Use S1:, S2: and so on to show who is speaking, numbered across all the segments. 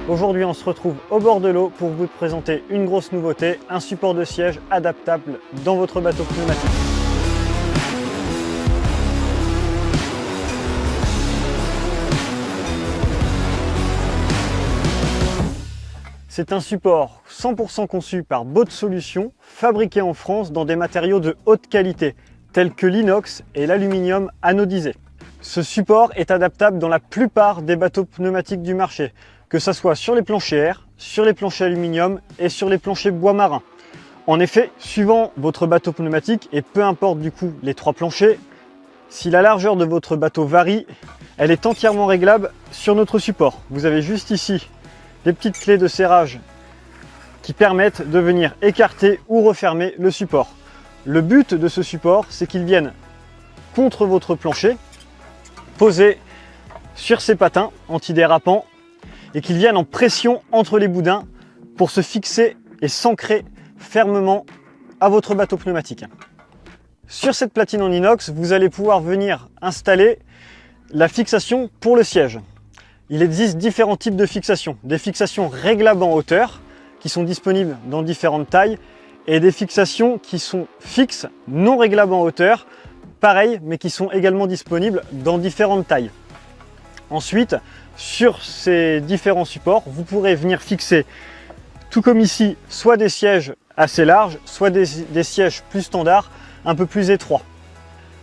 S1: Aujourd'hui, on se retrouve au bord de l'eau pour vous présenter une grosse nouveauté, un support de siège adaptable dans votre bateau pneumatique. C'est un support 100% conçu par Boat Solutions, fabriqué en France dans des matériaux de haute qualité, tels que l'inox et l'aluminium anodisé. Ce support est adaptable dans la plupart des bateaux pneumatiques du marché, que ce soit sur les planchers air, sur les planchers aluminium et sur les planchers bois marin. En effet, suivant votre bateau pneumatique, et peu importe du coup les trois planchers, si la largeur de votre bateau varie, elle est entièrement réglable sur notre support. Vous avez juste ici des petites clés de serrage qui permettent de venir écarter ou refermer le support. Le but de ce support, c'est qu'il vienne contre votre plancher, posé sur ses patins antidérapants, et qu'il vienne en pression entre les boudins pour se fixer et s'ancrer fermement à votre bateau pneumatique. Sur cette platine en inox, vous allez pouvoir venir installer la fixation pour le siège. Il existe différents types de fixations. Des fixations réglables en hauteur, qui sont disponibles dans différentes tailles, et des fixations qui sont fixes, non réglables en hauteur, pareil, mais qui sont également disponibles dans différentes tailles. Ensuite, sur ces différents supports, vous pourrez venir fixer, tout comme ici, soit des sièges assez larges, soit des sièges plus standards, un peu plus étroits.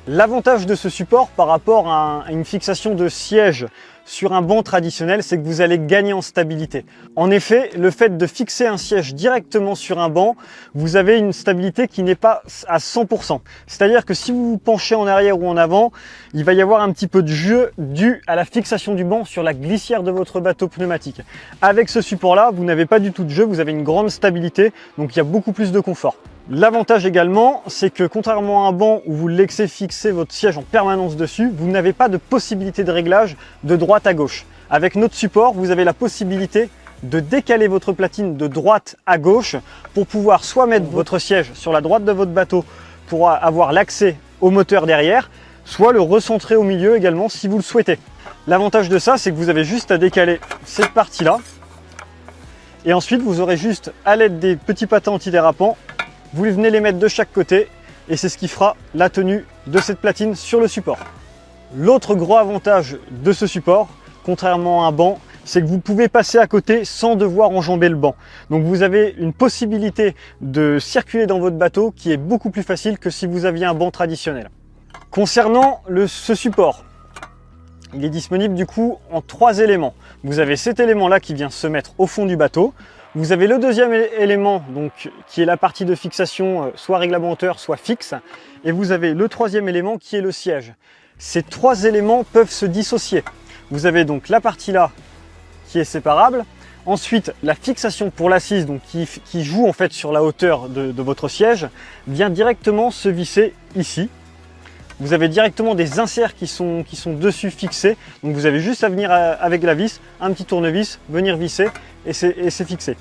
S1: L'avantage de ce support par rapport à une fixation de siège sur un banc traditionnel, c'est que vous allez gagner en stabilité. En effet, le fait de fixer un siège directement sur un banc, vous avez une stabilité qui n'est pas à 100%. C'est-à-dire que si vous vous penchez en arrière ou en avant, il va y avoir un petit peu de jeu dû à la fixation du banc sur la glissière de votre bateau pneumatique. Avec ce support-là, vous n'avez pas du tout de jeu, vous avez une grande stabilité, donc il y a beaucoup plus de confort. L'avantage également, c'est que contrairement à un banc où vous laissez fixer votre siège en permanence dessus, vous n'avez pas de possibilité de réglage de droite à gauche. Avec notre support, vous avez la possibilité de décaler votre platine de droite à gauche pour pouvoir soit mettre votre siège sur la droite de votre bateau pour avoir l'accès au moteur derrière, soit le recentrer au milieu également si vous le souhaitez. L'avantage de ça, c'est que vous avez juste à décaler cette partie-là et ensuite vous aurez juste à l'aide des petits patins antidérapants, vous venez les mettre de chaque côté et c'est ce qui fera la tenue de cette platine sur le support. L'autre gros avantage de ce support, contrairement à un banc, c'est que vous pouvez passer à côté sans devoir enjamber le banc. Donc vous avez une possibilité de circuler dans votre bateau qui est beaucoup plus facile que si vous aviez un banc traditionnel. Concernant ce support, il est disponible du coup en 3 éléments. Vous avez cet élément-là qui vient se mettre au fond du bateau. Vous avez le deuxième élément donc, qui est la partie de fixation soit réglable en hauteur, soit fixe. Et vous avez le troisième élément qui est le siège. Ces 3 éléments peuvent se dissocier. Vous avez donc la partie là qui est séparable. Ensuite, la fixation pour l'assise donc qui joue en fait sur la hauteur de votre siège vient directement se visser ici. Vous avez directement des inserts qui sont dessus fixés. Donc vous avez juste à venir avec la vis, un petit tournevis, venir visser et c'est fixé.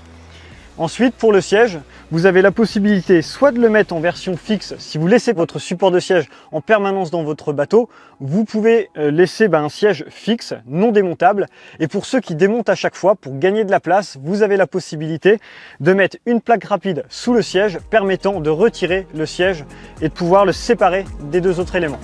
S1: Ensuite, pour le siège, vous avez la possibilité soit de le mettre en version fixe, si vous laissez votre support de siège en permanence dans votre bateau, vous pouvez laisser un siège fixe, non démontable. Et pour ceux qui démontent à chaque fois, pour gagner de la place, vous avez la possibilité de mettre une plaque rapide sous le siège, permettant de retirer le siège et de pouvoir le séparer des 2 autres éléments.